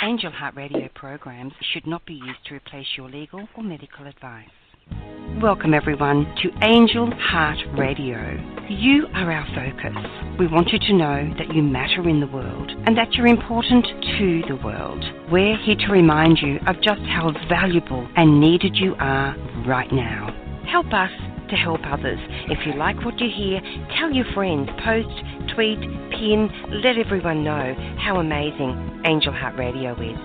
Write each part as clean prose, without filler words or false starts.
Angel Heart Radio programs should not be used to replace your legal or medical advice. Welcome everyone to Angel Heart Radio. You are our focus. We want you to know that you matter in the world and that you're important to the world. We're here to remind you of just how valuable and needed you are right now. Help us to help others. If you like what you hear, tell your friends, post, tweet, pin, let everyone know how amazing Angel Heart Radio is.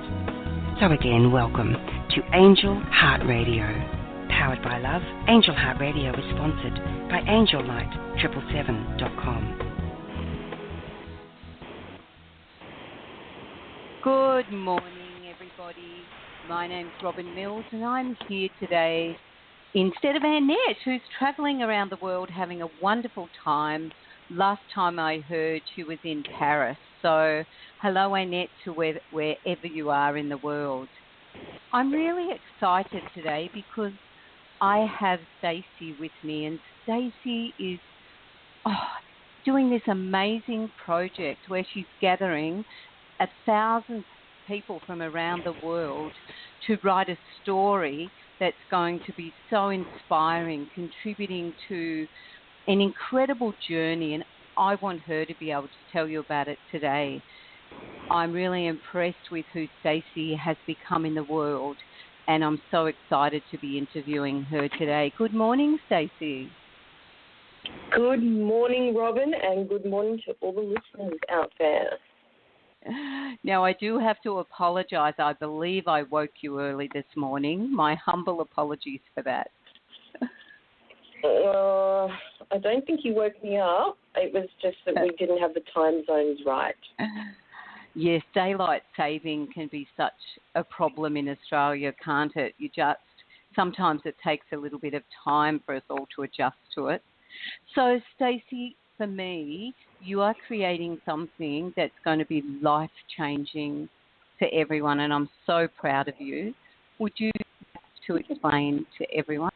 So again, welcome to Angel Heart Radio. Powered by love, Angel Heart Radio is sponsored by AngelLight777.com. Good morning, everybody. My name's Robyn Mills, and I'm here today instead of Annette, who's travelling around the world having a wonderful time. Last time I heard she was in Paris. So hello, Annette, to wherever you are in the world. I'm really excited today because I have Stacey with me, and Stacey is doing this amazing project where she's gathering 1,000 people from around the world to write a story that's going to be so inspiring, contributing to an incredible journey, and I want her to be able to tell you about it today. I'm really impressed with who Stacey has become in the world, and I'm so excited to be interviewing her today. Good morning, Stacey. Good morning, Robyn, and good morning to all the listeners out there. Now, I do have to apologise. I believe I woke you early this morning. My humble apologies for that. I don't think you woke me up. It was just that we didn't have the time zones right. Yes, daylight saving can be such a problem in Australia, can't it? Sometimes it takes a little bit of time for us all to adjust to it. So, Stacey, for me, you are creating something that's going to be life-changing for everyone, and I'm so proud of you. Would you like to explain to everyone?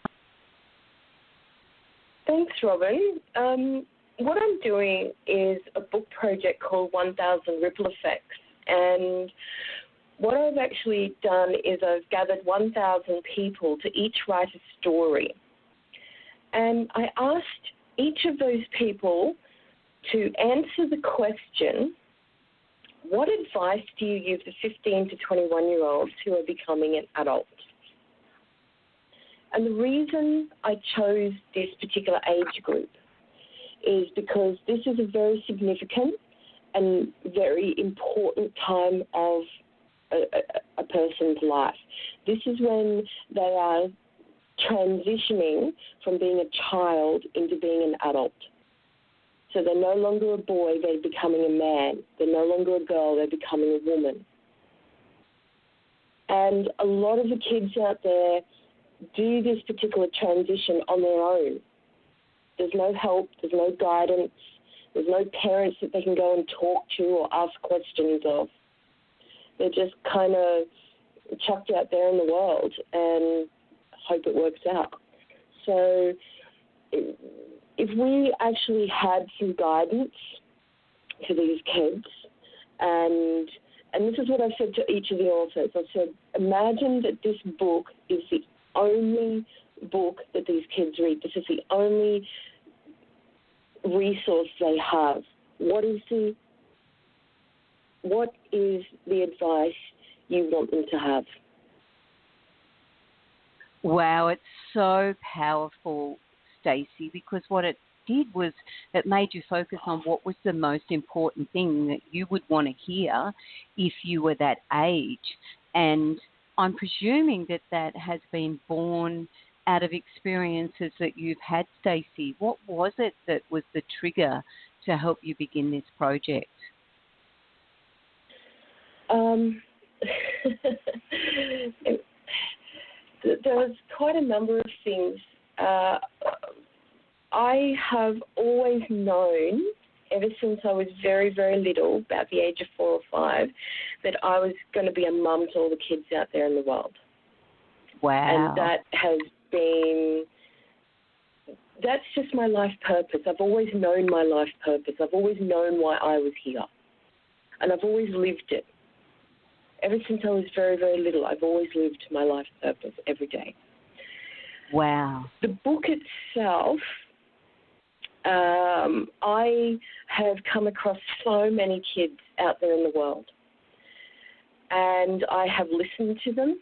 Thanks, Robyn. What I'm doing is a book project called 1,000 Ripple Effects, and what I've actually done is I've gathered 1,000 people to each write a story. And I asked each of those people to answer the question, what advice do you give the 15 to 21-year-olds who are becoming an adult? And the reason I chose this particular age group is because this is a very significant and very important time of a person's life. This is when they are transitioning from being a child into being an adult. So they're no longer a boy, they're becoming a man. They're no longer a girl, they're becoming a woman. And a lot of the kids out there do this particular transition on their own. There's no help, there's no guidance, there's no parents that they can go and talk to or ask questions of. They're just kind of chucked out there in the world and hope it works out. So if we actually had some guidance to these kids, and this is what I said to each of the authors, I said, imagine that this book is the only book that these kids read. This is the only resource they have. What is the advice you want them to have? Wow, it's so powerful, Stacey, because what it did was it made you focus on what was the most important thing that you would want to hear if you were that age. And I'm presuming that has been born out of experiences that you've had, Stacey. What was it that was the trigger to help you begin this project? There was quite a number of things. I have always known, ever since I was very, very little, about the age of 4 or 5, that I was going to be a mum to all the kids out there in the world. Wow. And that's just my life purpose. I've always known my life purpose. I've always known why I was here. And I've always lived it. Ever since I was very, very little, I've always lived my life purpose every day. Wow. The book itself, I have come across so many kids out there in the world, and I have listened to them.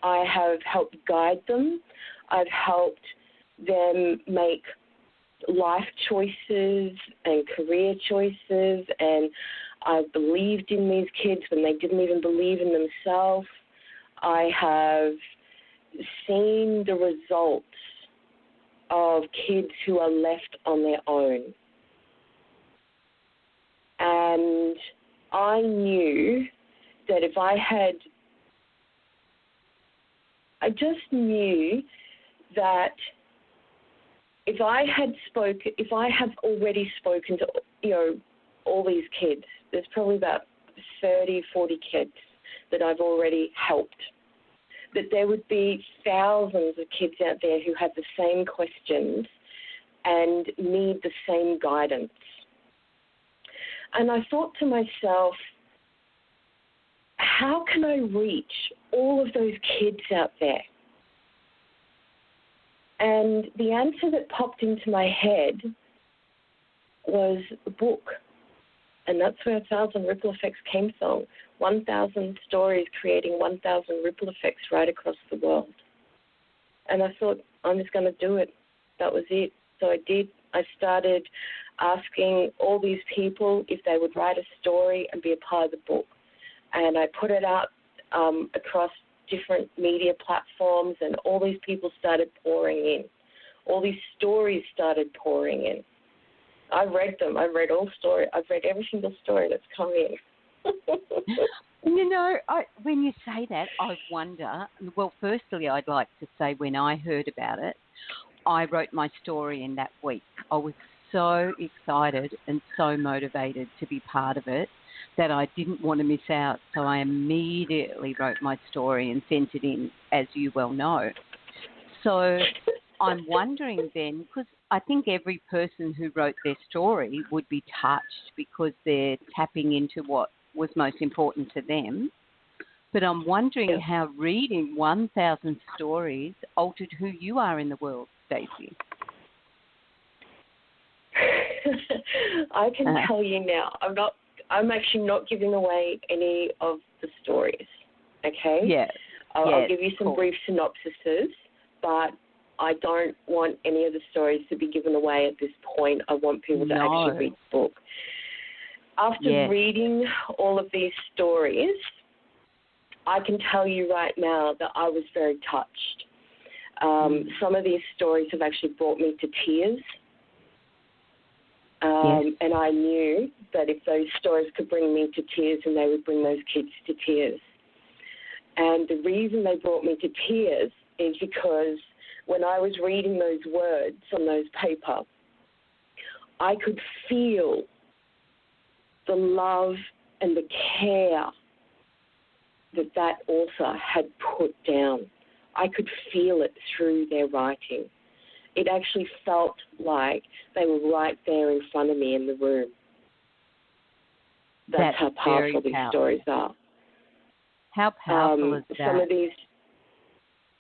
I have helped guide them. I've helped them make life choices and career choices, and I've believed in these kids when they didn't even believe in themselves. I have seen the results of kids who are left on their own. And I knew that I just knew that if I have already spoken to, all these kids, there's probably about 30, 40 kids that I've already helped, that there would be thousands of kids out there who have the same questions and need the same guidance. And I thought to myself, how can I reach all of those kids out there? And the answer that popped into my head was a book. And that's where 1,000 Ripple Effects came from. 1,000 stories creating 1,000 ripple effects right across the world. And I thought, I'm just going to do it. That was it. So I did. I started asking all these people if they would write a story and be a part of the book. And I put it out across different media platforms, and all these people started pouring in. All these stories started pouring in. I read them. I've read every single story that's come in. When you say that, I wonder, well, firstly, I'd like to say when I heard about it, I wrote my story in that week. I was so excited and so motivated to be part of it that I didn't want to miss out. So I immediately wrote my story and sent it in, as you well know. So I'm wondering then, because I think every person who wrote their story would be touched because they're tapping into what was most important to them. But I'm wondering how reading 1,000 stories altered who you are in the world, Stacey. I can tell you now, I'm actually not giving away any of the stories, okay? Yeah. I'll give you some brief synopsises, but I don't want any of the stories to be given away at this point. I want people to actually read the book. After reading all of these stories, I can tell you right now that I was very touched. Some of these stories have actually brought me to tears. And I knew that if those stories could bring me to tears, then they would bring those kids to tears. And the reason they brought me to tears is because when I was reading those words on those paper, I could feel the love and the care that author had put down. I could feel it through their writing. It actually felt like they were right there in front of me in the room. That's how powerful these stories are. How powerful is that? Some of these,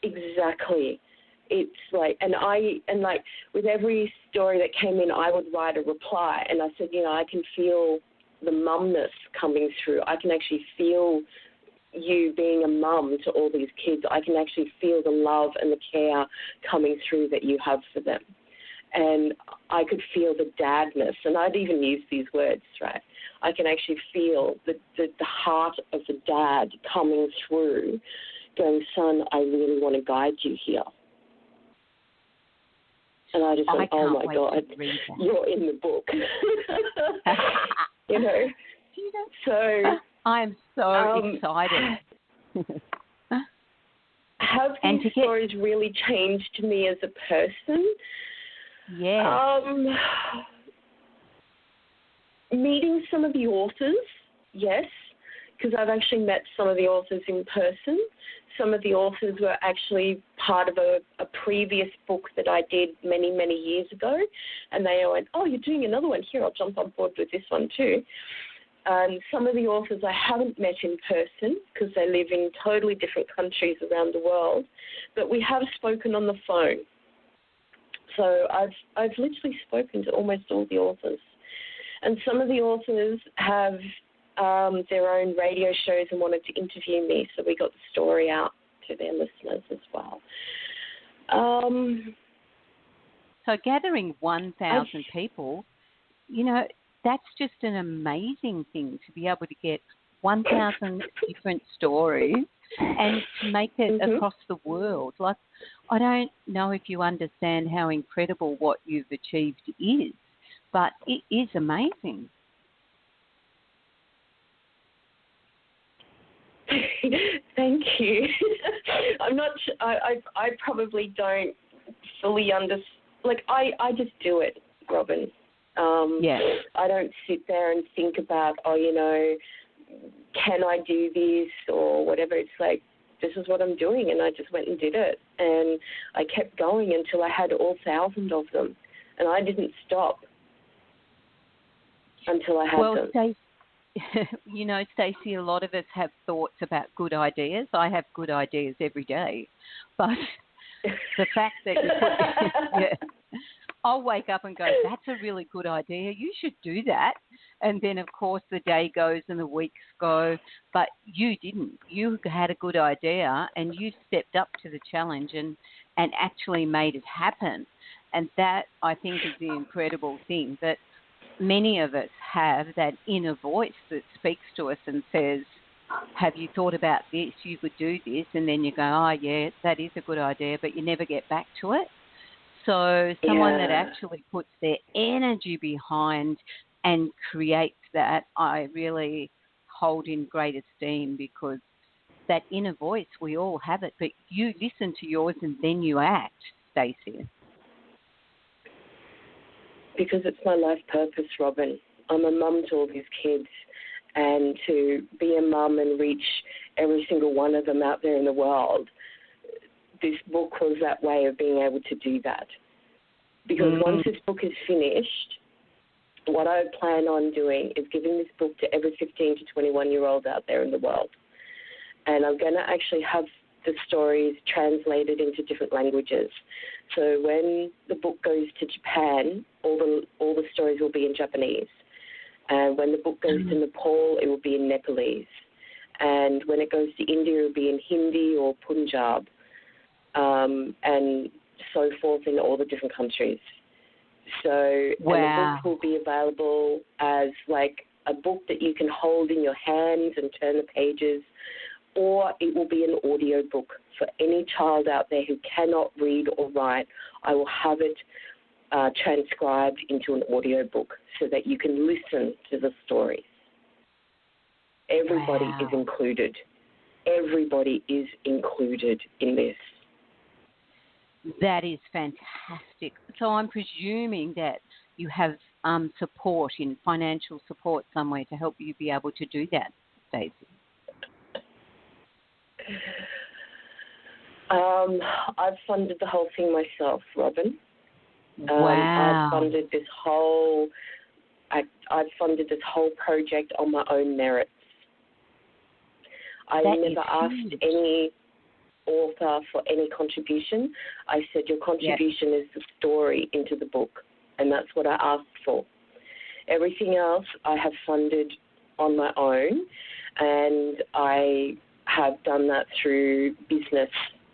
exactly. It's like, and with every story that came in, I would write a reply, and I said, I can feel the mumness coming through. I can actually feel you being a mum to all these kids. I can actually feel the love and the care coming through that you have for them. And I could feel the dadness, and I'd even use these words, right? I can actually feel the heart of the dad coming through, going, son, I really want to guide you here. And I just went, oh my God, you're in the book. So I'm so excited. Have these stories really changed me as a person? Yeah. Meeting some of the authors, yes, because I've actually met some of the authors in person. Some of the authors were actually part of a previous book that I did many, many years ago, and they went, oh, you're doing another one here, I'll jump on board with this one too. And some of the authors I haven't met in person because they live in totally different countries around the world, but we have spoken on the phone. So I've literally spoken to almost all the authors. And some of the authors have their own radio shows and wanted to interview me, so we got the story out to their listeners as well. So gathering 1,000 people, you know, that's just an amazing thing to be able to get 1,000 different stories and to make it across the world. Like, I don't know if you understand how incredible what you've achieved is, but it is amazing. Thank you. I'm not. I probably don't fully understand. Like I just do it, Robyn. I don't sit there and think about, can I do this or whatever. It's like, this is what I'm doing, and I just went and did it, and I kept going until I had all 1,000 of them, and I didn't stop until I had them. You know, Stacey, a lot of us have thoughts about good ideas. I have good ideas every day, but the fact that you put, I'll wake up and go, that's a really good idea. You should do that. And then, of course, the day goes and the weeks go, but you didn't. You had a good idea and you stepped up to the challenge and actually made it happen. And that, I think, is the incredible thing, that many of us have that inner voice that speaks to us and says, have you thought about this? You could do this. And then you go, oh, yeah, that is a good idea, but you never get back to it. So someone that actually puts their energy behind and creates that, I really hold in great esteem, because that inner voice, we all have it, but you listen to yours and then you act, Stacey. Because it's my life purpose, Robyn. I'm a mum to all these kids, and to be a mum and reach every single one of them out there in the world, this book was that way of being able to do that. Because once this book is finished, what I plan on doing is giving this book to every 15 to 21-year-old out there in the world. And I'm going to actually have the stories translated into different languages. So when the book goes to Japan, all the stories will be in Japanese. And when the book goes to Nepal, it will be in Nepalese. And when it goes to India, it will be in Hindi or Punjab. And so forth in all the different countries. So and the book will be available as like a book that you can hold in your hands and turn the pages, or it will be an audio book for any child out there who cannot read or write. I will have it transcribed into an audio book so that you can listen to the stories. Everybody is included. Everybody is included in this. That is fantastic. So I'm presuming that you have support, in financial support somewhere to help you be able to do that, Stacey. I've funded the whole thing myself, Robyn. Wow. I've funded this whole project on my own merits. I never asked any author for any contribution. I said, your contribution is the story into the book, and that's what I asked for. Everything else I have funded on my own, and I have done that through business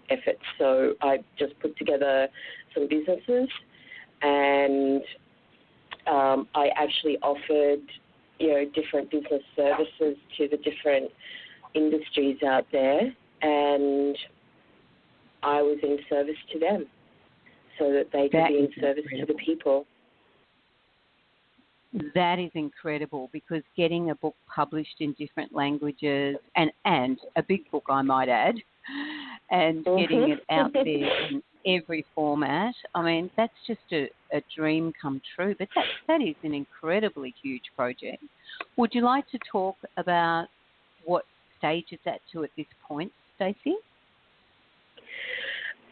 efforts. So I just put together some businesses, and I actually offered, different business services to the different industries out there, and I was in service to them so that they could be in service to the people. That is incredible, because getting a book published in different languages and a big book, I might add, and getting it out there in every format, I mean, that's just a dream come true. But that is an incredibly huge project. Would you like to talk about what stage it's at this point, Stacey?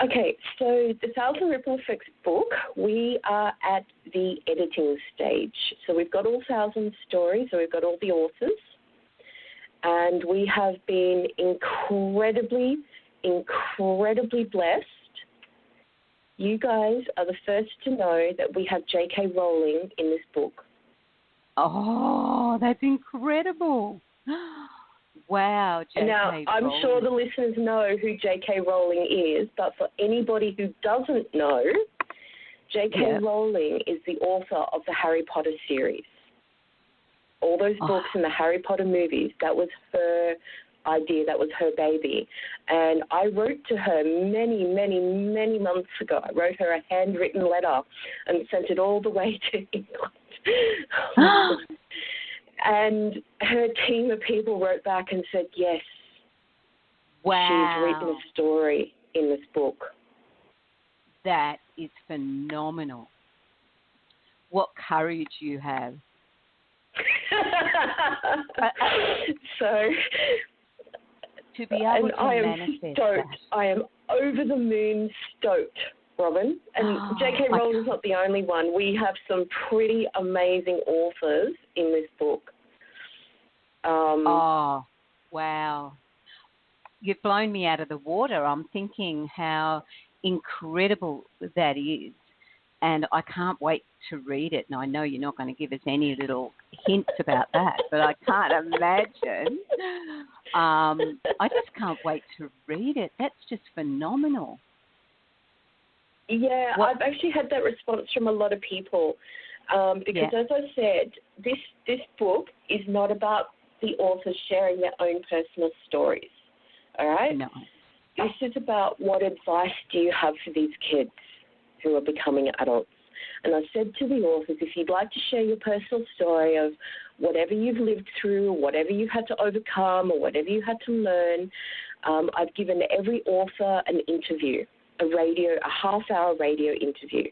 Okay, so the Thousand Ripple Effects book, we are at the editing stage. So we've got all 1,000 stories, so we've got all the authors, and we have been incredibly blessed. You guys are the first to know that we have J.K. Rowling in this book. Oh, that's incredible. Wow, J.K. Now, I'm Rowling. sure the listeners know who J.K. Rowling is, but for anybody who doesn't know, J.K. Rowling is the author of the Harry Potter series. All those books and the Harry Potter movies, that was her idea, that was her baby. And I wrote to her many months ago. I wrote her a handwritten letter and sent it all the way to England. And her team of people wrote back and said, yes, she's written a story in this book. That is phenomenal. What courage you have. So, to be able to manifest that. I am over the moon stoked, Robyn. And J.K. Rowling's not the only one. We have some pretty amazing authors in this book. Wow. You've blown me out of the water. I'm thinking how incredible that is. And I can't wait to read it. And I know you're not going to give us any little hints about that, but I can't imagine. I just can't wait to read it. That's just phenomenal. Yeah, I've actually had that response from a lot of people because, as I said, this book is not about the authors sharing their own personal stories, all right? No. This is about what advice do you have for these kids who are becoming adults. And I said to the authors, if you'd like to share your personal story of whatever you've lived through, whatever you've had to overcome, or whatever you had to learn, I've given every author an interview, a half-hour radio interview.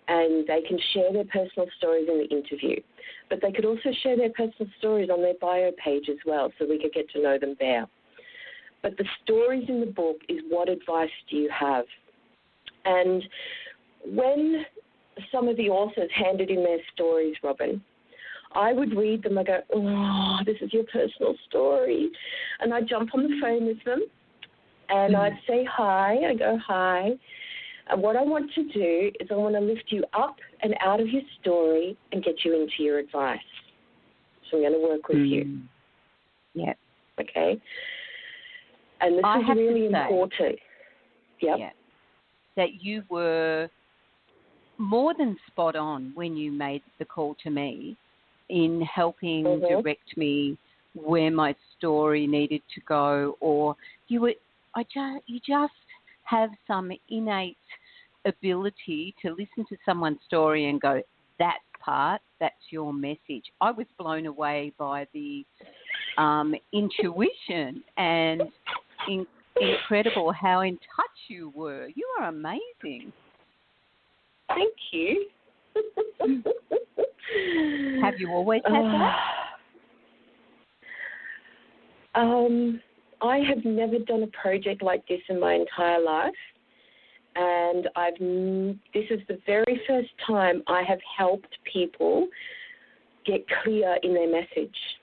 And they can share their personal stories in the interview. But they could also share their personal stories on their bio page as well, so we could get to know them there. But the stories in the book is what advice do you have? And when some of the authors handed in their stories, Robyn, I would read them. I go, oh, this is your personal story. And I'd jump on the phone with them, and I'd say hi. I go, hi. And what I want to do is I want to lift you up and out of your story and get you into your advice. So I'm going to work with you. Yeah. Okay? And this is really important. Yep. Yeah. That you were more than spot on when you made the call to me in helping direct me where my story needed to go, or you just have some innate ability to listen to someone's story and go, that part, that's your message. I was blown away by the intuition and incredible how in touch you were. You are amazing. Thank you. Have you always had that? I have never done a project like this in my entire life, and this is the very first time I have helped people get clear in their message,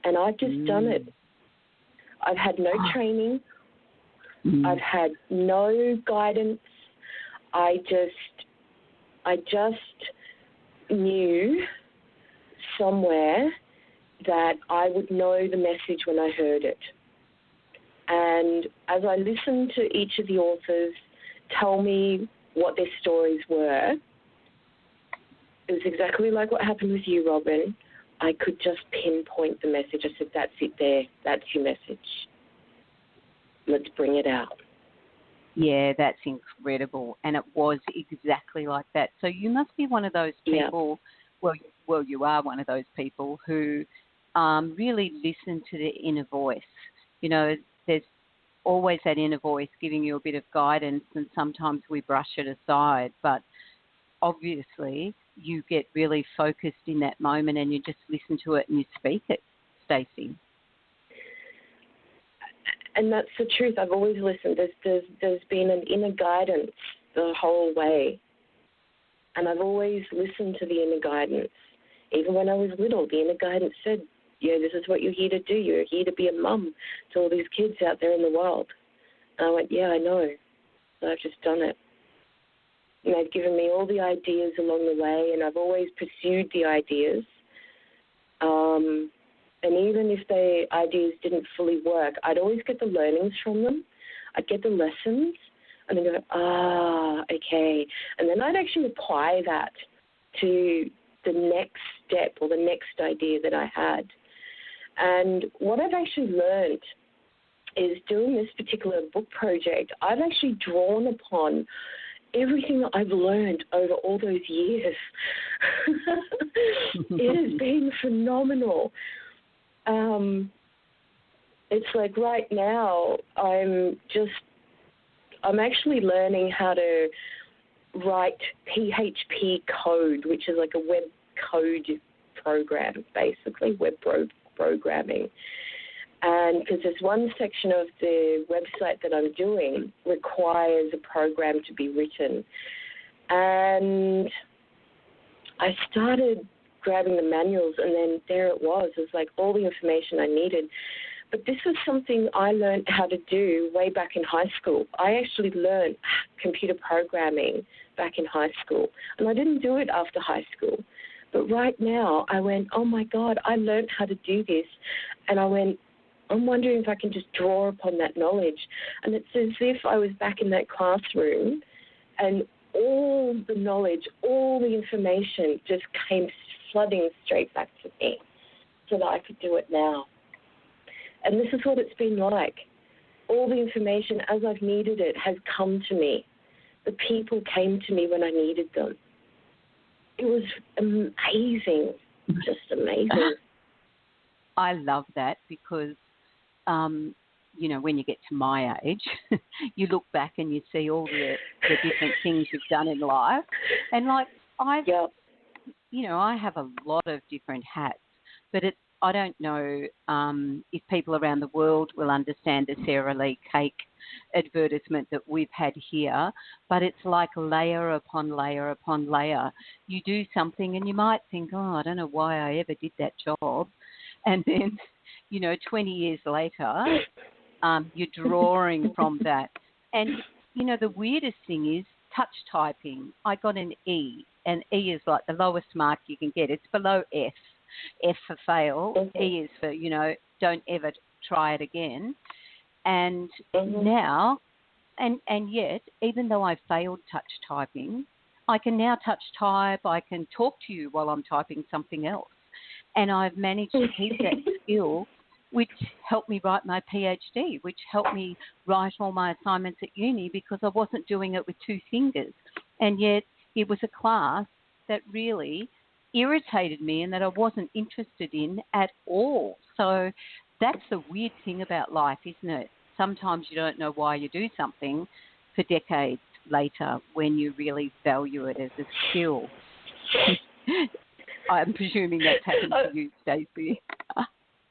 and I've just done it. I've had no training. I've had no guidance. I just knew somewhere that I would know the message when I heard it. And as I listened to each of the authors tell me what their stories were, it was exactly like what happened with you, Robyn. I could just pinpoint the message. I said, that's it there. That's your message. Let's bring it out. Yeah, that's incredible. And it was exactly like that. So you must be one of those people, well, you are one of those people who really listen to the inner voice. You know, there's always that inner voice giving you a bit of guidance, and sometimes we brush it aside. But obviously you get really focused in that moment and you just listen to it and you speak it, Stacey. And that's the truth. I've always listened. There's been an inner guidance the whole way. And I've always listened to the inner guidance. Even when I was little, the inner guidance said, yeah, this is what you're here to do. You're here to be a mum to all these kids out there in the world. And I went, yeah, I know. So I've just done it. And they've given me all the ideas along the way, and I've always pursued the ideas. And even if the ideas didn't fully work, I'd always get the learnings from them. I'd get the lessons, and then go, okay. And then I'd actually apply that to the next step or the next idea that I had. And what I've actually learned is doing this particular book project, I've actually drawn upon everything that I've learned over all those years. It has been phenomenal. It's like right now I'm actually learning how to write PHP code, which is like a web code program, basically, web programming. And because there's one section of the website that I'm doing requires a program to be written. And I started grabbing the manuals, and then there it was. It was like all the information I needed. But this was something I learned how to do way back in high school. I actually learned computer programming back in high school. And I didn't do it after high school. But right now I went, oh, my God, I learned how to do this. And I went, I'm wondering if I can just draw upon that knowledge. And it's as if I was back in that classroom and all the knowledge, all the information just came flooding straight back to me so that I could do it now. And this is what it's been like. All the information, as I've needed it, has come to me. The people came to me when I needed them. It was amazing, just amazing. I love that because, when you get to my age, you look back and you see all the different things you've done in life. And, like, I have a lot of different hats, but I don't know if people around the world will understand the Sara Lee cake advertisement that we've had here, but it's like layer upon layer upon layer. You do something and you might think, I don't know why I ever did that job. And then, 20 years later, you're drawing from that. And, the weirdest thing is touch typing. I got an E, and E is like the lowest mark you can get. It's below F. F for fail, E is for, don't ever try it again. And now, and yet, even though I failed touch typing, I can now touch type, I can talk to you while I'm typing something else. And I've managed to keep that skill, which helped me write my PhD, which helped me write all my assignments at uni because I wasn't doing it with two fingers. And yet it was a class that really irritated me and that I wasn't interested in at all. So that's the weird thing about life, isn't it? Sometimes you don't know why you do something for decades later when you really value it as a skill. I'm presuming that's happened to you, Stacey.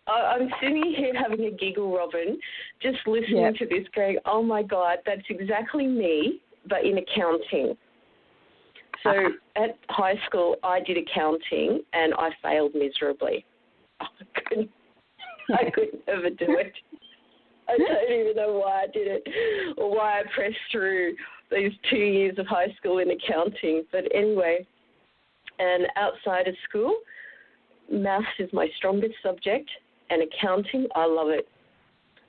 I'm sitting here having a giggle, Robyn, just listening to this going, oh, my God, that's exactly me, but in accounting. So at high school, I did accounting, and I failed miserably. I couldn't ever do it. I don't even know why I did it or why I pressed through these 2 years of high school in accounting. But anyway, and outside of school, maths is my strongest subject, and accounting, I love it.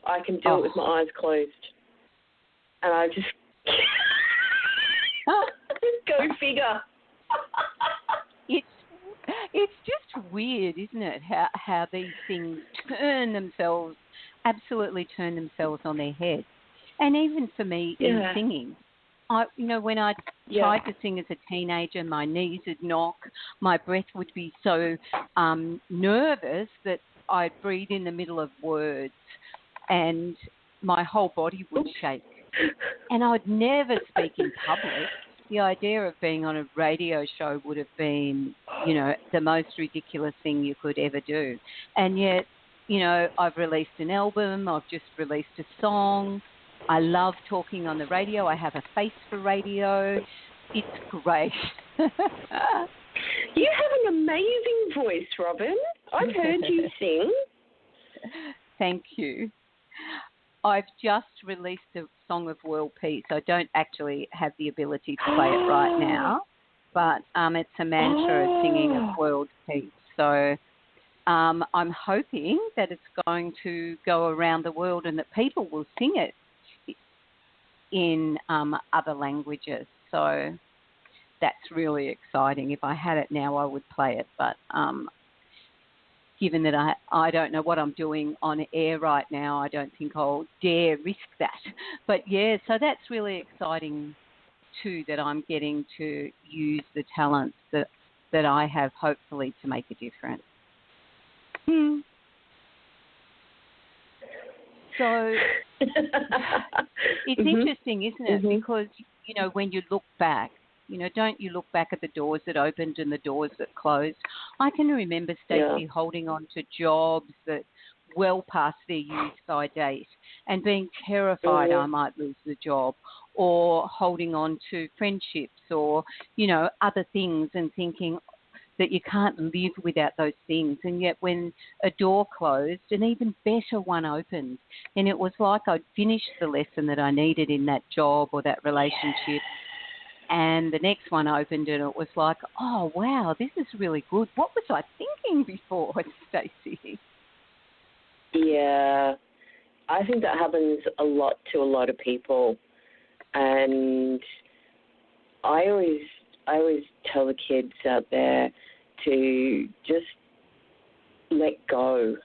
I can do it with my eyes closed. And I just go figure. It's just weird, isn't it, how these things absolutely turn themselves on their head. And even for me in singing, when I tried to sing as a teenager, my knees would knock, my breath would be so nervous that I'd breathe in the middle of words and my whole body would shake. And I'd never speak in public. The idea of being on a radio show would have been, the most ridiculous thing you could ever do. And yet I've released an album. I've just released a song. I love talking on the radio. I have a face for radio. It's great. You have an amazing voice, Robyn. I've heard you sing. Thank you. I've just released a song of world peace. I don't actually have the ability to play it right now, but it's a mantra singing of world peace. So I'm hoping that it's going to go around the world and that people will sing it in other languages. So that's really exciting. If I had it now, I would play it, but given that I don't know what I'm doing on air right now, I don't think I'll dare risk that. But, yeah, so that's really exciting too, that I'm getting to use the talents that I have, hopefully, to make a difference. So it's interesting, isn't it? Because, when you look back, don't you look back at the doors that opened and the doors that closed? I can remember Stacey holding on to jobs that well past their use-by date and being terrified I might lose the job, or holding on to friendships or, other things and thinking that you can't live without those things. And yet when a door closed, an even better one opened. And it was like I'd finished the lesson that I needed in that job or that relationship. And the next one opened and it was like, oh, wow, this is really good. What was I thinking before, Stacey? Yeah, I think that happens a lot to a lot of people. And I always tell the kids out there to just let go.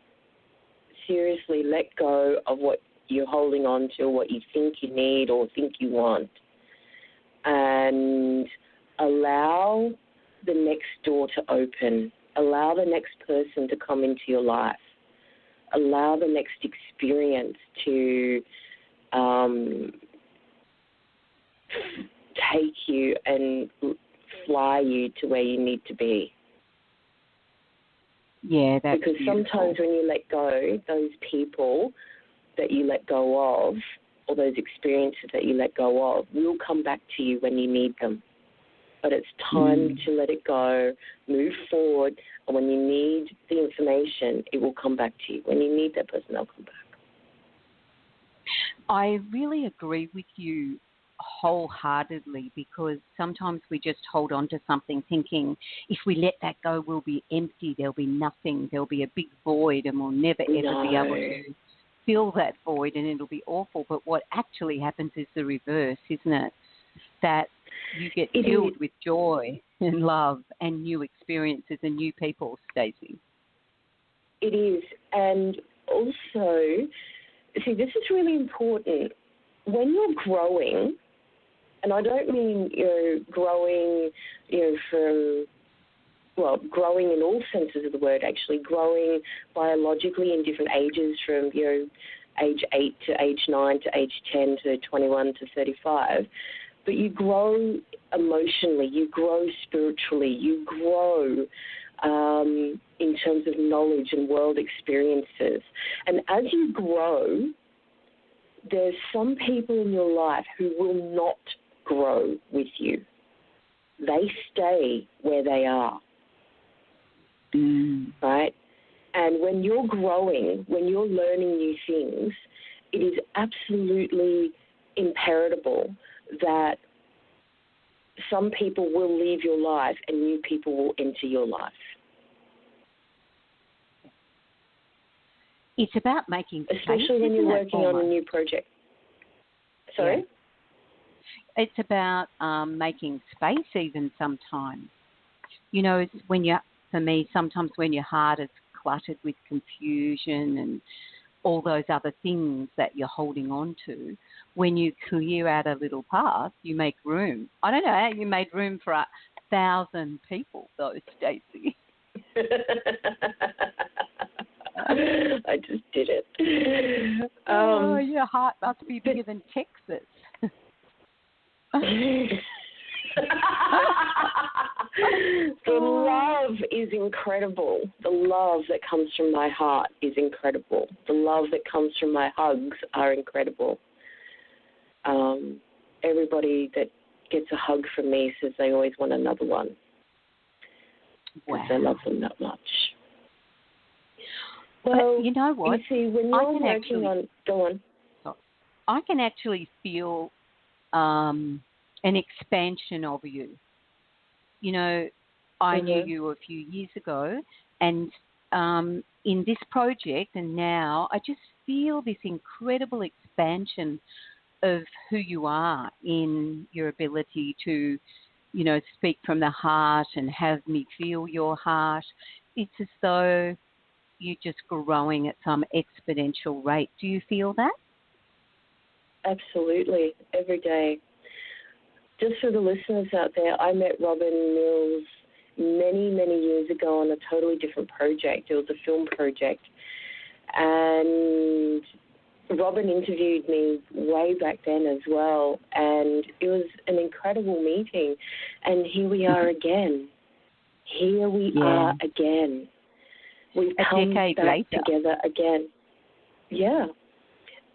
Seriously, let go of what you're holding on to, what you think you need or think you want. And allow the next door to open. Allow the next person to come into your life. Allow the next experience to take you and fly you to where you need to be. Yeah, that's because beautiful. Sometimes when you let go, those people that you let go of, or those experiences that you let go of, will come back to you when you need them. But it's time to let it go, move forward, and when you need the information, it will come back to you. When you need that person, they'll come back. I really agree with you wholeheartedly, because sometimes we just hold on to something thinking if we let that go, we'll be empty, there'll be nothing, there'll be a big void, and we'll never ever be able to fill that void, and it'll be awful. But what actually happens is the reverse, isn't it? That you get filled with joy and love and new experiences and new people, Stacey. It is. And also, see, this is really important. When you're growing, and I don't mean growing, growing in all senses of the word, actually, growing biologically in different ages from, age 8 to age 9 to age 10 to 21 to 35. But you grow emotionally, you grow spiritually, you grow in terms of knowledge and world experiences. And as you grow, there's some people in your life who will not grow with you. They stay where they are. Right? And when you're growing, when you're learning new things, it is absolutely imperative that some people will leave your life and new people will enter your life. It's about making space, especially when you're working on a new project. Sorry? Yeah. It's about making space even sometimes. For me, sometimes when your heart is cluttered with confusion and all those other things that you're holding on to, when you clear out a little path, you make room. I don't know how you made room for 1,000 people, though, Stacey. I just did it. Your heart must be bigger than Texas. The love is incredible. The love that comes from my heart is incredible. The love that comes from my hugs are incredible. Everybody that gets a hug from me says they always want another one. Because I love them that much. Well, but you know what? You see, when you're working on... Go on. I can actually feel an expansion of you. You know, I knew you a few years ago, and in this project, and now I just feel this incredible expansion of who you are in your ability to, you know, speak from the heart and have me feel your heart. It's as though you're just growing at some exponential rate. Do you feel that? Absolutely, every day. Just for the listeners out there, I met Robyn Mills many, many years ago on a totally different project. It was a film project. And Robyn interviewed me way back then as well. And it was an incredible meeting. And here we are again. Here we are again. We've come back together again. Yeah.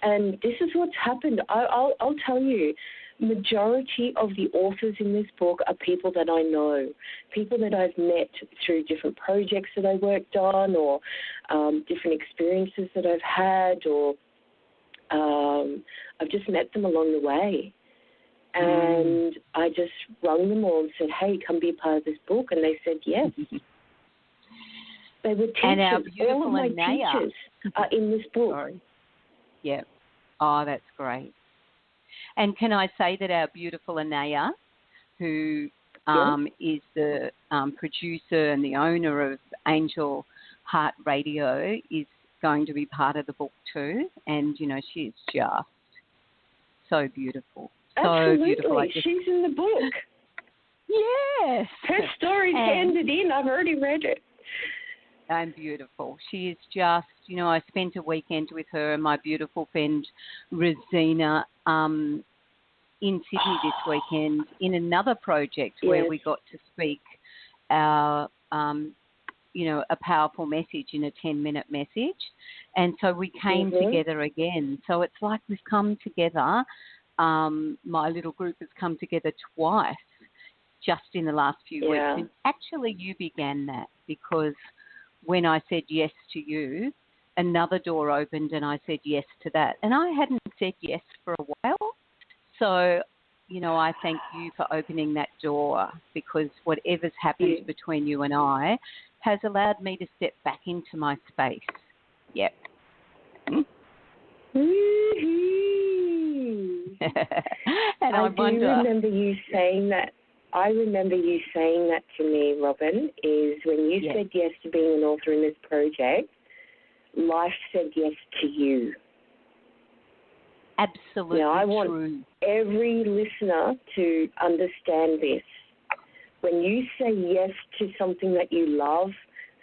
And this is what's happened. I'll tell you, majority of the authors in this book are people that I know, people that I've met through different projects that I worked on, or different experiences that I've had, or I've just met them along the way. And I just rung them all and said, hey, come be a part of this book. And they said yes. They were teachers. And our beautiful all of my teachers are in this book. Sorry. Yeah. Oh, that's great. And can I say that our beautiful Anaya, who is the producer and the owner of Angel Heart Radio, is going to be part of the book too. And, you know, she's just so beautiful. Absolutely. So beautiful. She's in the book. Yes. Her story's handed in. I've already read it. And beautiful. She is just, you know, I spent a weekend with her and my beautiful friend Rosina in Sydney this weekend in another project where we got to speak our, you know, a powerful message in a 10-minute message. And so we came together again. So it's like we've come together. My little group has come together twice just in the last few weeks. And actually you began that because when I said yes to you, another door opened and I said yes to that. And I hadn't said yes for a while. So, you know, I thank you for opening that door because whatever's happened between you and I has allowed me to step back into my space. Yep. And I do remember you saying that. I remember you saying that to me, Robyn, is when you said yes to being an author in this project, life said yes to you. Absolutely now, I want true. every listener to understand this. When you say yes to something that you love,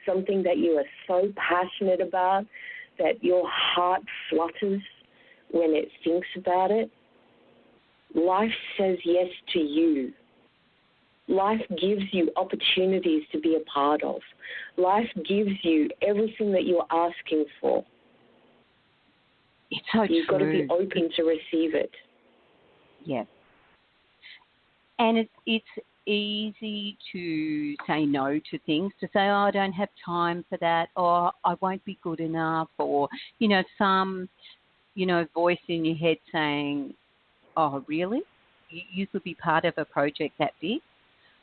something that you are so passionate about, that your heart flutters when it thinks about it, life says yes to you. Life gives you opportunities to be a part of. Life gives you everything that you're asking for. It's so You've got to be open to receive it. Yeah. And it's easy to say no to things, to say, oh, I don't have time for that, or I won't be good enough, or, you know, some, you know, voice in your head saying, oh, really? You could be part of a project that big?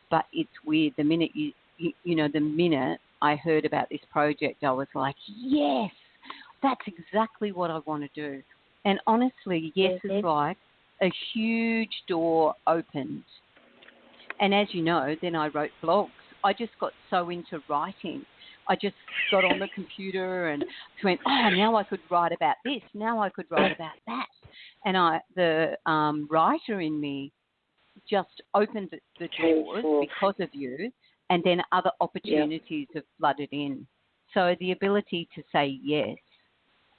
But it's weird. The minute the minute I heard about this project, I was like, yes, that's exactly what I want to do. And honestly, yes is like a huge door opened. And as you know, then I wrote blogs. I just got so into writing. I just got on the computer and went, oh, now I could write about this. Now I could write about that. And the writer in me just opened the doors because of you, and then other opportunities have flooded in. So the ability to say yes,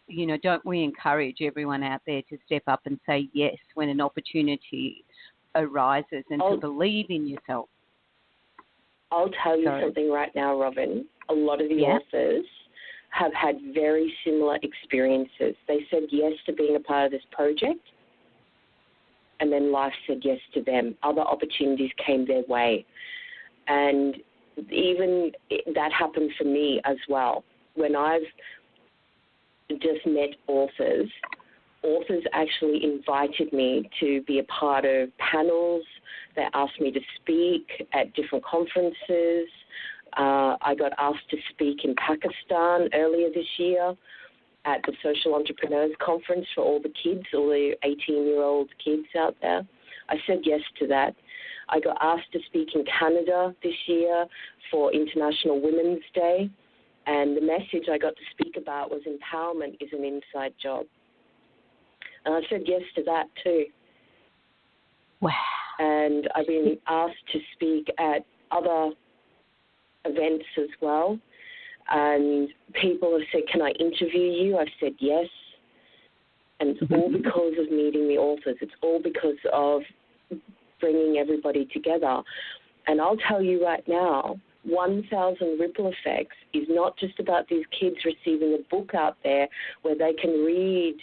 you know, don't we encourage everyone out there to step up and say yes when an opportunity arises and to believe in yourself? I'll tell you something right now, Robyn. A lot of the authors have had very similar experiences. They said yes to being a part of this project, and then life said yes to them. Other opportunities came their way. And even that happened for me as well. When I've just met authors actually invited me to be a part of panels. They asked me to speak at different conferences. I got asked to speak in Pakistan earlier this year at the Social Entrepreneurs Conference for all the kids, all the 18-year-old kids out there. I said yes to that. I got asked to speak in Canada this year for International Women's Day, and the message I got to speak about was empowerment is an inside job. And I said yes to that too. Wow. And I've been asked to speak at other events as well. And people have said, can I interview you? I've said yes. And it's all because of meeting the authors. It's all because of bringing everybody together. And I'll tell you right now, 1,000 Ripple Effects is not just about these kids receiving a book out there where they can read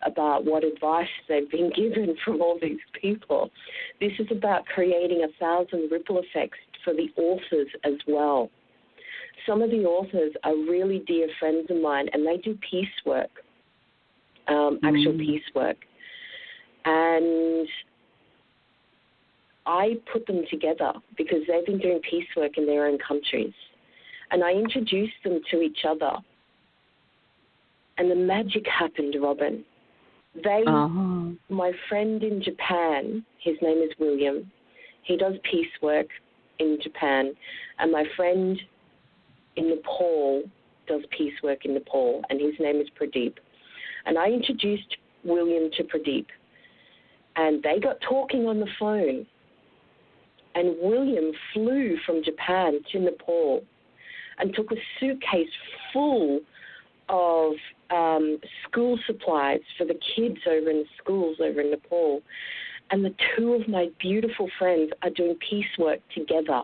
about what advice they've been given from all these people. This is about creating 1,000 Ripple Effects for the authors as well. Some of the authors are really dear friends of mine, and they do peace work, actual peace work. And I put them together because they've been doing peace work in their own countries. And I introduced them to each other. And the magic happened, Robyn. My friend in Japan, his name is William. He does peace work in Japan. And my friend in Nepal does peace work in Nepal, and his name is Pradeep. And I introduced William to Pradeep. And they got talking on the phone. And William flew from Japan to Nepal and took a suitcase full of school supplies for the kids over in the schools over in Nepal. And the two of my beautiful friends are doing peace work together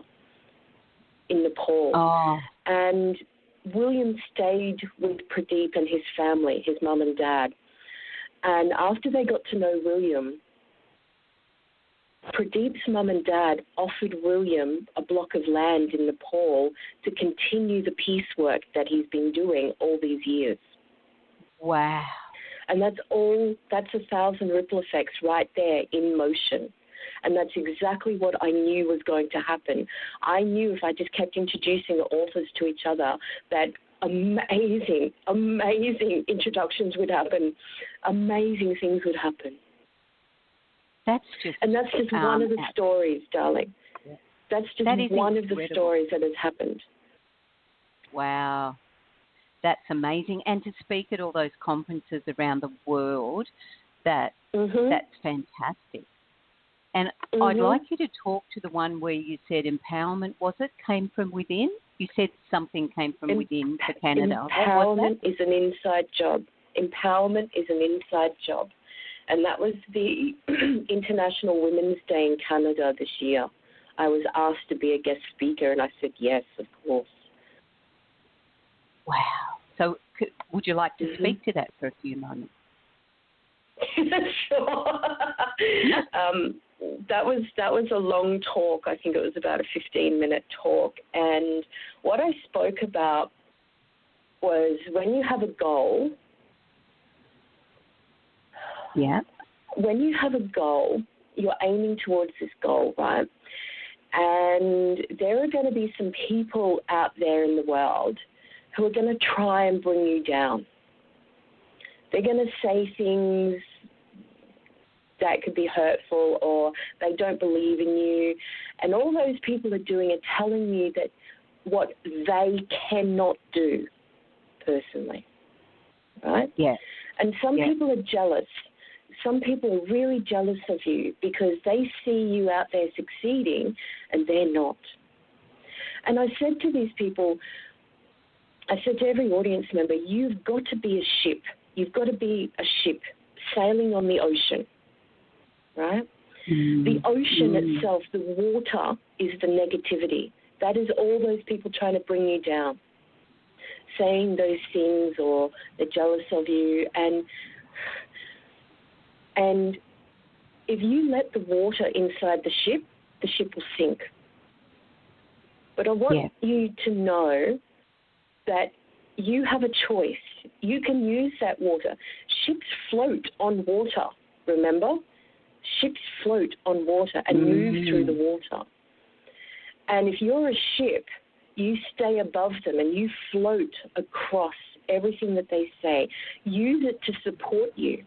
in Nepal. And William stayed with Pradeep and his family, his mum and dad. And after they got to know William, Pradeep's mum and dad offered William a block of land in Nepal to continue the peace work that he's been doing all these years. Wow. And that's 1,000 ripple effects right there in motion. And that's exactly what I knew was going to happen. I knew if I just kept introducing the authors to each other that amazing, amazing introductions would happen. Amazing things would happen. That's just one of the stories, darling. Yeah. That's just one of the stories that has happened. Wow. That's amazing. And to speak at all those conferences around the world, that's fantastic. And I'd like you to talk to the one where you said empowerment, came from within? You said something came from within for Canada. Empowerment is an inside job. Empowerment is an inside job. And that was the International Women's Day in Canada this year. I was asked to be a guest speaker, and I said yes, of course. Wow. So would you like to speak to that for a few moments? Sure. That was a long talk. I think it was about a 15-minute talk. And what I spoke about was when you have a goal. Yeah. When you have a goal, you're aiming towards this goal, right? And there are going to be some people out there in the world who are going to try and bring you down. They're going to say things that could be hurtful, or they don't believe in you. And all those people are doing are telling you that what they cannot do personally, right? Yeah. And some people are jealous. Some people are really jealous of you because they see you out there succeeding and they're not. And I said to these people, I said to every audience member, you've got to be a ship. You've got to be a ship sailing on the ocean, right? The ocean itself, the water, is the negativity. That is all those people trying to bring you down, saying those things, or they're jealous of you. And if you let the water inside the ship will sink. But I want you to know that you have a choice. You can use that water. Ships float on water, remember? Ships float on water and move through the water. And if you're a ship, you stay above them and you float across everything that they say. Use it to support you.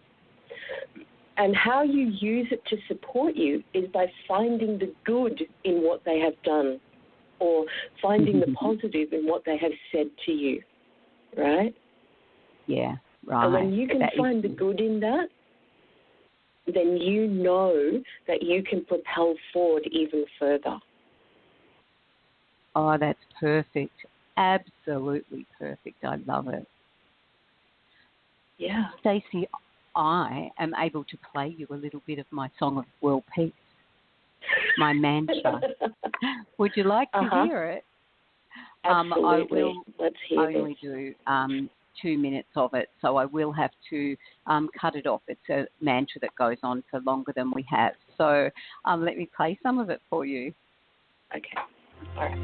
And how you use it to support you is by finding the good in what they have done, or finding the positive in what they have said to you, right? Yeah, right. And when you can find the good in that, then you know that you can propel forward even further. Oh, that's perfect. Absolutely perfect. I love it. Yeah. Stacey, I am able to play you a little bit of my song of world peace, my mantra. Would you like to hear it? Absolutely. I will Let's hear only do 2 minutes of it, so I will have to cut it off. It's a mantra that goes on for longer than we have. So let me play some of it for you. Okay. All right.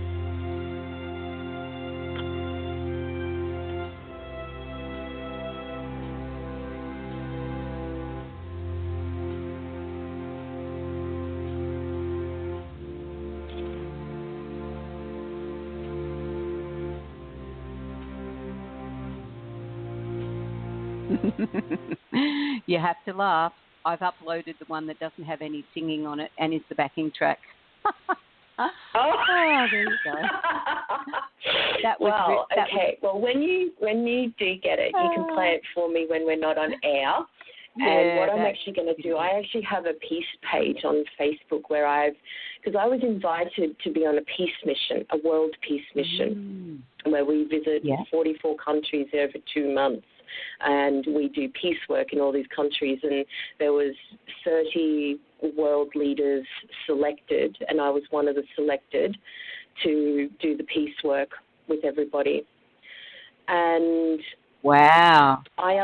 You have to laugh. I've uploaded the one that doesn't have any singing on it and is the backing track. Oh, there you go. Okay. Well, when you do get it, you can play it for me when we're not on air. And what I'm actually going to do, I actually have a peace page on Facebook where because I was invited to be on a peace mission, a world peace mission, where we visit 44 countries over 2 months. And we do peace work in all these countries. And there was 30 world leaders selected, and I was one of the selected to do the peace work with everybody. And wow, I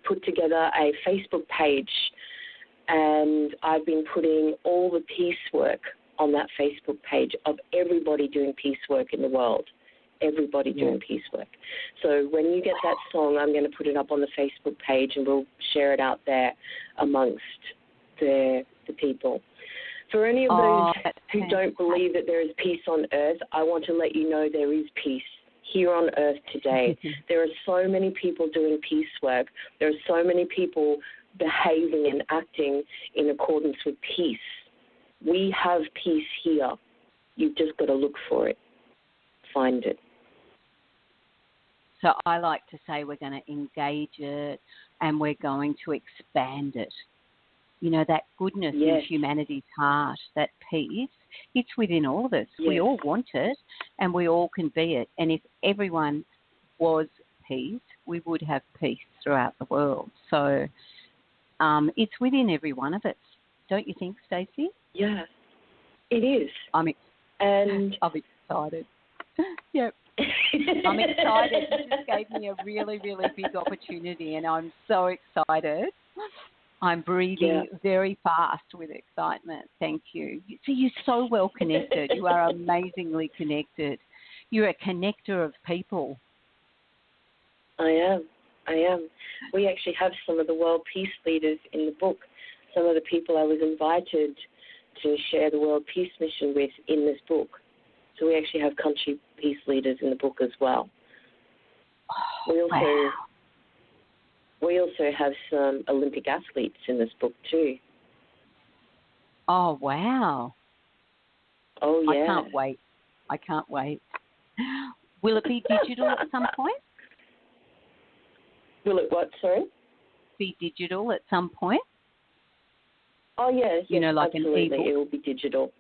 put together a Facebook page, and I've been putting all the peace work on that Facebook page of everybody doing peace work in the world. Everybody doing peace work. So when you get that song, I'm going to put it up on the Facebook page, and we'll share it out there amongst the people. For any of those who don't believe that there is peace on earth, I want to let you know there is peace here on earth today. There are so many people doing peace work. There are so many people behaving and acting in accordance with peace. We have peace here. You've just got to look for it, find it. So I like to say we're going to engage it and we're going to expand it. You know, that goodness in humanity's heart, that peace, it's within all of us. Yes. We all want it and we all can be it. And if everyone was peace, we would have peace throughout the world. So it's within every one of us. Don't you think, Stacey? Yeah, it is. I'm excited. Yep. I'm excited. You just gave me a really, really big opportunity, and I'm so excited. I'm breathing very fast with excitement. Thank you. See, you're so well connected. You are amazingly connected. You're a connector of people. I am. We actually have some of the world peace leaders in the book, some of the people I was invited to share the world peace mission with in this book. So we actually have country peace leaders in the book as well. We also have some Olympic athletes in this book too. Oh, wow. Oh, yeah. I can't wait. Will it be digital at some point? Will it what, sorry? Be digital at some point? Oh, yes, like absolutely. An e-book. It will be digital.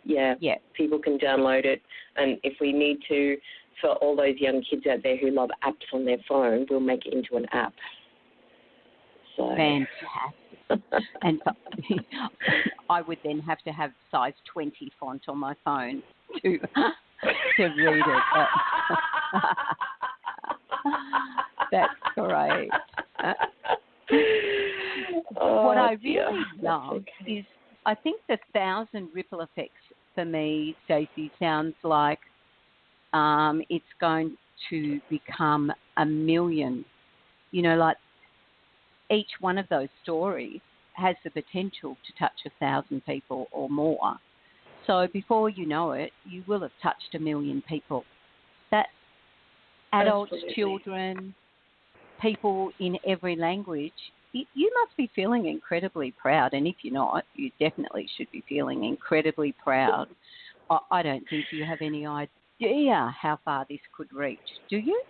Yeah, people can download it. And if we need to, for all those young kids out there who love apps on their phone, we'll make it into an app. So. Fantastic. And so I would then have to have size 20 font on my phone to read it. That's great. What I really love is, I think the 1,000 ripple effects for me, Stacey, sounds like it's going to become 1,000,000. You know, like each one of those stories has the potential to touch 1,000 people or more. So before you know it, you will have touched 1,000,000 people. That's adults, Absolutely. children, people in every language. You must be feeling incredibly proud, and if you're not, you definitely should be feeling incredibly proud. I don't think you have any idea how far this could reach, do you?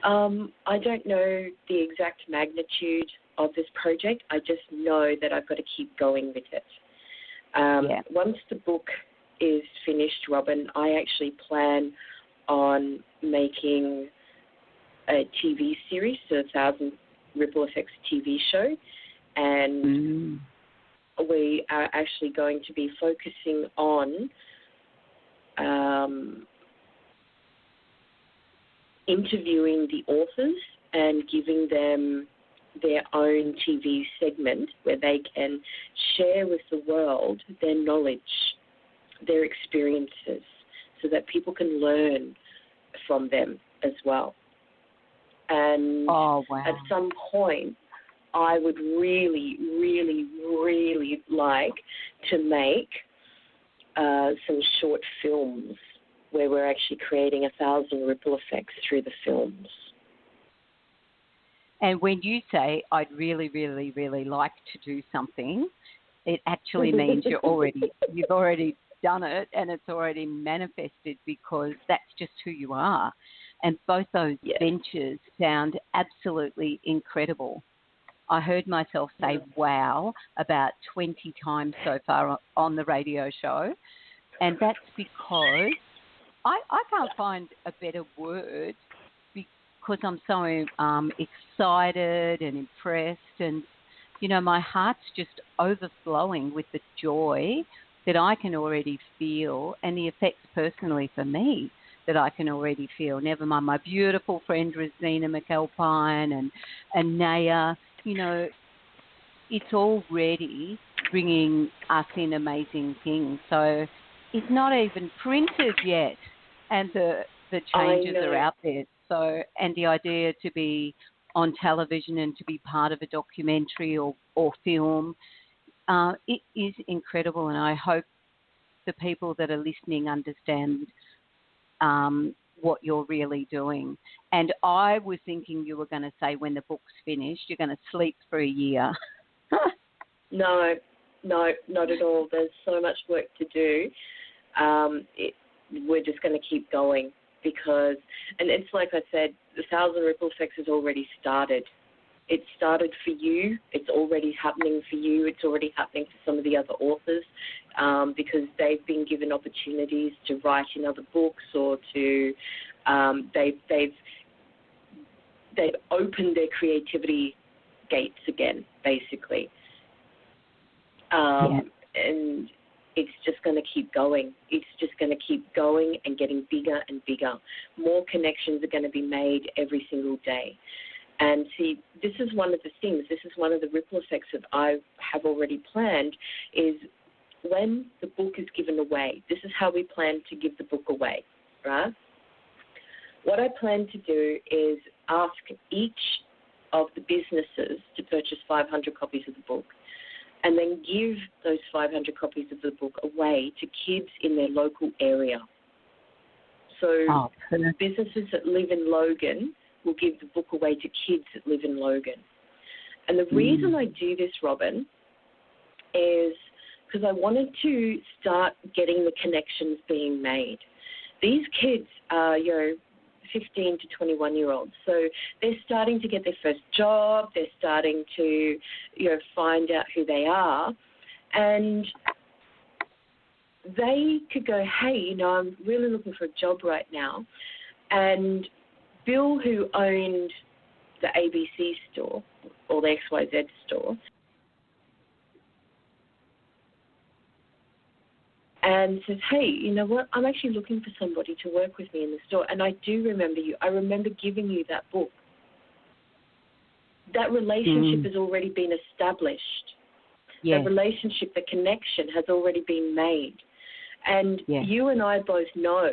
I don't know the exact magnitude of this project. I just know that I've got to keep going with it. Once the book is finished, Robyn, I actually plan on making a TV series, so 1,000 Ripple Effects TV show, and we are actually going to be focusing on interviewing the authors and giving them their own TV segment where they can share with the world their knowledge, their experiences, so that people can learn from them as well. And at some point, I would really, really, really like to make some short films where we're actually creating 1,000 ripple effects through the films. And when you say I'd really, really, really like to do something, it actually means you've already done it and it's already manifested, because that's just who you are. And both those ventures sound absolutely incredible. I heard myself say wow about 20 times so far on the radio show. And that's because I can't find a better word, because I'm so excited and impressed. And, you know, my heart's just overflowing with the joy that I can already feel, and the effects personally for me that I can already feel. Never mind my beautiful friend Rosina McAlpine and Naya. You know, it's already bringing us in amazing things. So it's not even printed yet, and the changes are out there. So, and the idea to be on television and to be part of a documentary or film, it is incredible. And I hope the people that are listening understand what you're really doing. And I was thinking you were going to say when the book's finished, you're going to sleep for a year. No, not at all. There's so much work to do. We're just going to keep going, because, and it's like I said, the 1,000 Ripple Effects has already started. It started for you. It's already happening for you. It's already happening for some of the other authors, because they've been given opportunities to write in other books, or to they've opened their creativity gates again, basically. And it's just going to keep going. It's just going to keep going and getting bigger and bigger. More connections are going to be made every single day. And see, this is one of the things, this is one of the ripple effects that I have already planned, is when the book is given away, this is how we plan to give the book away, right? What I plan to do is ask each of the businesses to purchase 500 copies of the book, and then give those 500 copies of the book away to kids in their local area. So businesses that live in Logan will give the book away to kids that live in Logan. And the reason I do this, Robyn, is because I wanted to start getting the connections being made. These kids are, 15 to 21-year-olds. So they're starting to get their first job. They're starting to, find out who they are. And they could go, hey, I'm really looking for a job right now. And Bill, who owned the ABC store or the XYZ store, and says, hey, you know what, I'm actually looking for somebody to work with me in the store, and I do remember you. I remember giving you that book. That relationship has already been established. Yes. The relationship, the connection has already been made. And you and I both know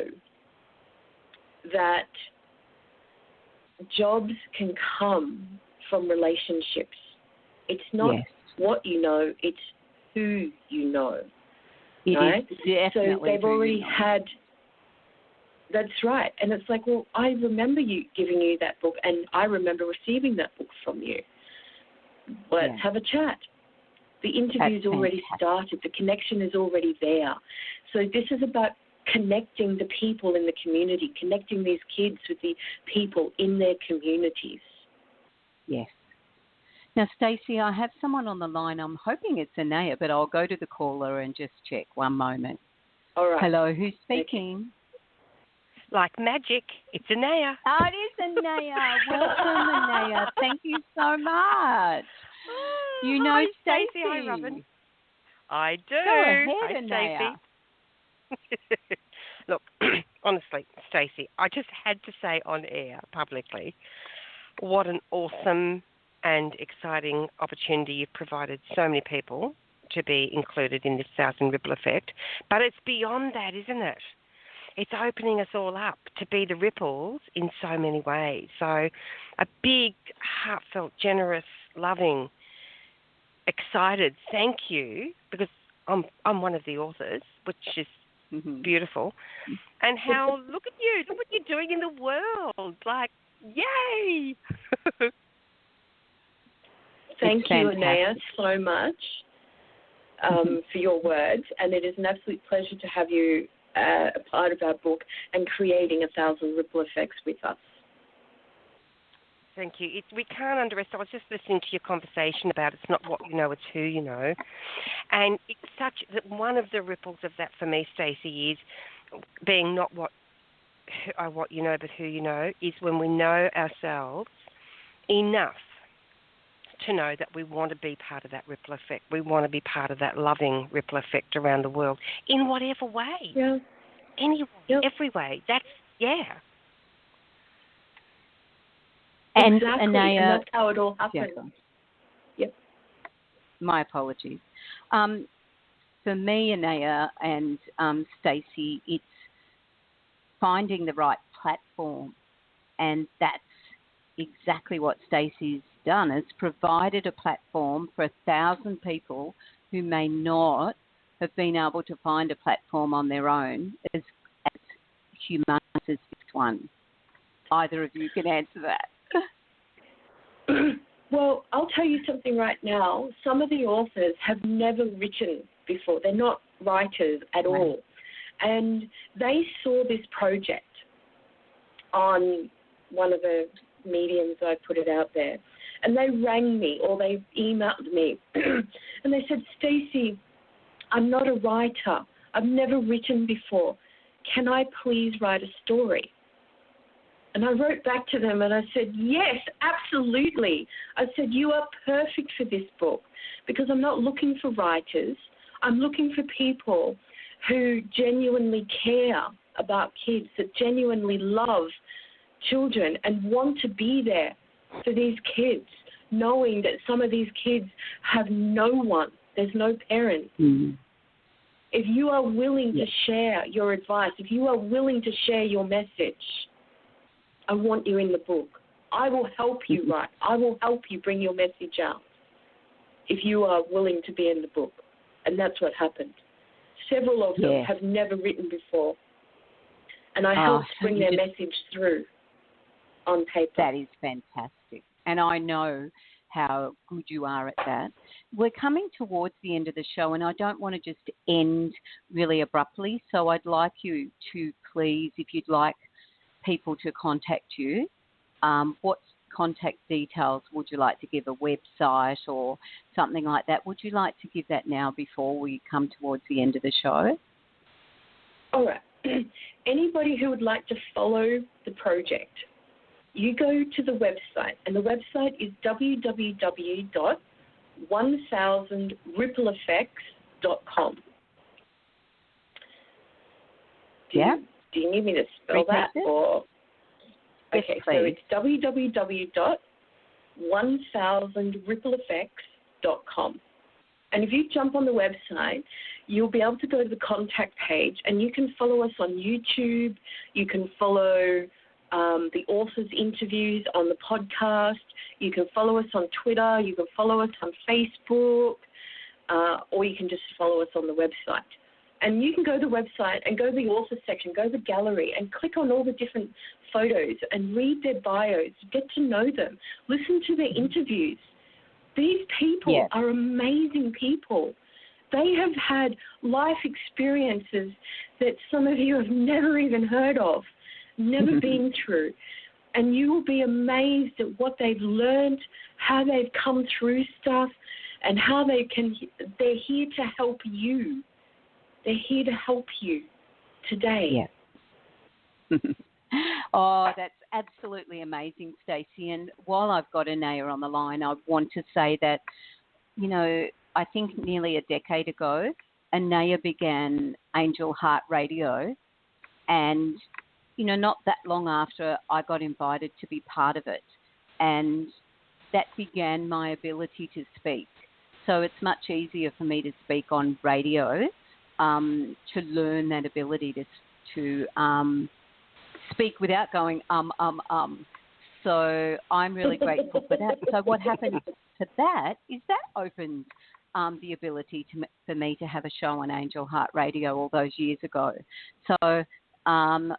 that jobs can come from relationships. It's not what you know, it's who you know. Right? So they've already had, that's right. And it's like, well, I remember you giving you that book, and I remember receiving that book from you. Let's have a chat. The interview's already started. The connection is already there. So this is about connecting the people in the community, connecting these kids with the people in their communities. Yes. Now, Stacey, I have someone on the line. I'm hoping it's Anaya, but I'll go to the caller and just check. One moment. All right. Hello, who's speaking? Like magic, it's Anaya. Oh, it is Anaya. Welcome, Anaya. Thank you so much. You know Hi, Stacey. Hi, Robyn. I do. Go ahead, Hi, Anaya. Stacey. Look, honestly, Stacey, I just had to say on air publicly what an awesome and exciting opportunity you've provided so many people to be included in this Thousand Ripple Effect. But it's beyond that, isn't it? It's opening us all up to be the ripples in so many ways. So a big, heartfelt, generous, loving, excited thank you, because I'm one of the authors, which is beautiful. And how, look at you, look what you're doing in the world. Like, yay! Thank you, Anaya, so much for your words. And it is an absolute pleasure to have you a part of our book and creating 1,000 Ripple Effects with us. Thank you. We can't underestimate. I was just listening to your conversation about it's not what you know, it's who you know. And it's such that one of the ripples of that for me, Stacey, is being not what you know, but who you know, is when we know ourselves enough to know that we want to be part of that ripple effect. We want to be part of that loving ripple effect around the world in whatever way. Yeah. Any way, every way. That's, And exactly. Anaya, and that's how it all happens. Yep. My apologies. For me, Anaya and Stacey, it's finding the right platform, and that's exactly what Stacey's done. It's provided a platform for 1,000 people who may not have been able to find a platform on their own as humongous as this one. Either of you can answer that. Well, I'll tell you something right now. Some of the authors have never written before. They're not writers at all. And they saw this project on one of the mediums I put it out there. And they rang me or they emailed me and they said, Stacey, I'm not a writer. I've never written before. Can I please write a story? And I wrote back to them and I said, yes, absolutely. I said, you are perfect for this book because I'm not looking for writers. I'm looking for people who genuinely care about kids, that genuinely love children and want to be there for these kids, knowing that some of these kids have no one. There's no parents. Mm-hmm. If you are willing to share your advice, if you are willing to share your message, I want you in the book. I will help you write. I will help you bring your message out if you are willing to be in the book. And that's what happened. Several of them have never written before. And I helped bring their message through on paper. That is fantastic. And I know how good you are at that. We're coming towards the end of the show, and I don't want to just end really abruptly. So I'd like you to please, if you'd like people to contact you, what contact details would you like to give? A website or something like that? Would you like to give that now before we come towards the end of the show? All right. Anybody who would like to follow the project you go to the website, and the website is www.1000rippleeffects.com. Do you need me to spell that? Or yes, okay, please. so it's www.1000rippleeffects.com. And if you jump on the website, you'll be able to go to the contact page, and you can follow us on YouTube. You can follow the author's interviews on the podcast. You can follow us on Twitter. You can follow us on Facebook, or you can just follow us on the website. And you can go to the website and go to the author section, go to the gallery, and click on all the different photos and read their bios, get to know them, listen to their interviews. These people are amazing people. They have had life experiences that some of you have never even heard of, never been through. And you will be amazed at what they've learned, how they've come through stuff, and how they're here to help you. They're here to help you today. Yeah. Oh, that's absolutely amazing, Stacey. And while I've got Anaya on the line, I want to say that, you know, I think nearly a decade ago, Anaya began Angel Heart Radio. And, you know, not that long after, I got invited to be part of it. And that began my ability to speak. So it's much easier for me to speak on radio, to learn that ability to speak without going, So I'm really grateful for that. So what happened to that is that opened the ability for me to have a show on Angel Heart Radio all those years ago. So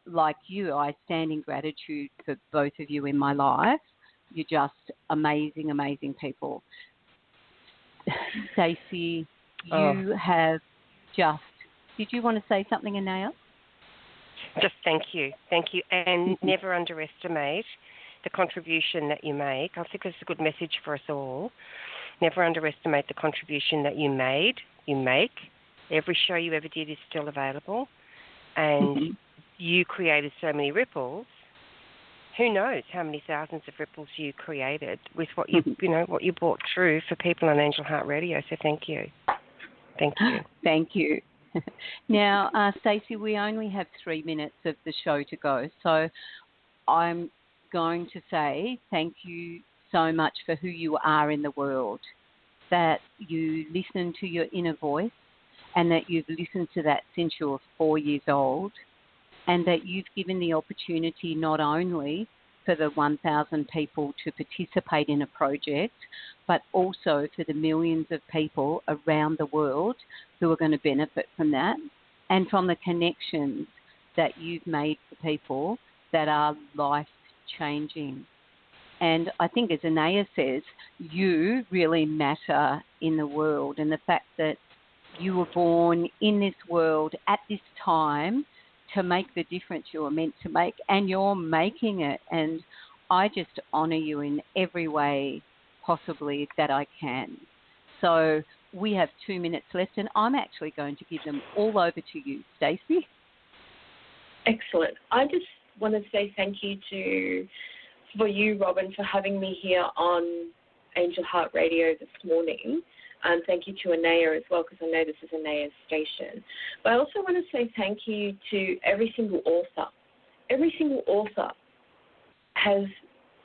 like you, I stand in gratitude for both of you in my life. You're just amazing, amazing people. Stacey, you have just... Did you want to say something, Anaya? Just thank you. Thank you. And never underestimate the contribution that you make. I think it's a good message for us all. Never underestimate the contribution that you make. Every show you ever did is still available. And you created so many ripples. Who knows how many thousands of ripples you created with what you, what you brought through for people on Angel Heart Radio. So thank you. Thank you. Thank you. Now, Stacey, we only have 3 minutes of the show to go, so I'm going to say thank you so much for who you are in the world, that you listen to your inner voice and that you've listened to that since you were 4 years old, and that you've given the opportunity not only for the 1,000 people to participate in a project, but also for the millions of people around the world who are going to benefit from that, and from the connections that you've made for people that are life-changing. And I think, as Anaya says, you really matter in the world, and the fact that you were born in this world at this time to make the difference you were meant to make, and you're making it. And I just honour you in every way possibly that I can. So we have 2 minutes left, and I'm actually going to give them all over to you, Stacey. Excellent. I just want to say thank you for you, Robyn, for having me here on Angel Heart Radio this morning. And thank you to Anaya as well, because I know this is Anaya's station. But I also want to say thank you to every single author. Every single author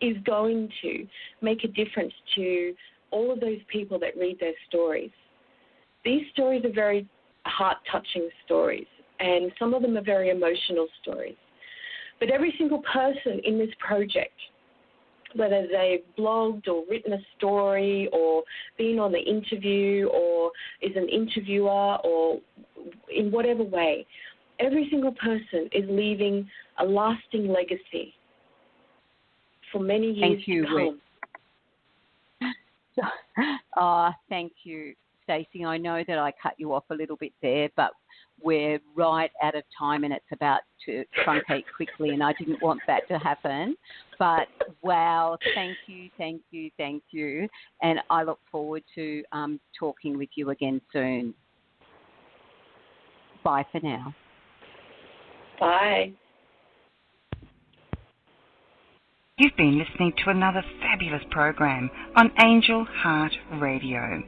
is going to make a difference to all of those people that read their stories. These stories are very heart-touching stories, and some of them are very emotional stories. But every single person in this project, whether they've blogged or written a story or been on the interview or is an interviewer or in whatever way, every single person is leaving a lasting legacy for many years to come. Thank you, Stacey. I know that I cut you off a little bit there, but we're right out of time and it's about to truncate quickly, and I didn't want that to happen. But, wow, thank you. And I look forward to talking with you again soon. Bye for now. Bye. You've been listening to another fabulous program on Angel Heart Radio.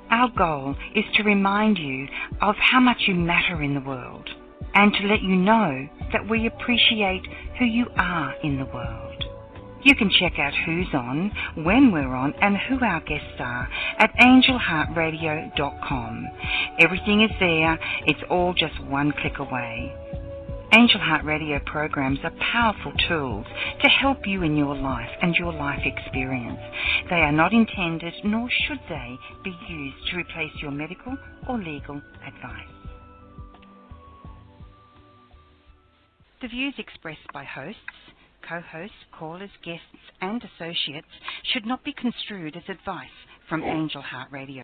Our goal is to remind you of how much you matter in the world and to let you know that we appreciate who you are in the world. You can check out who's on, when we're on, and who our guests are at angelheartradio.com. Everything is there. It's all just one click away. Angel Heart Radio programs are powerful tools to help you in your life and your life experience. They are not intended, nor should they, be used to replace your medical or legal advice. The views expressed by hosts, co-hosts, callers, guests and associates should not be construed as advice from Angel Heart Radio.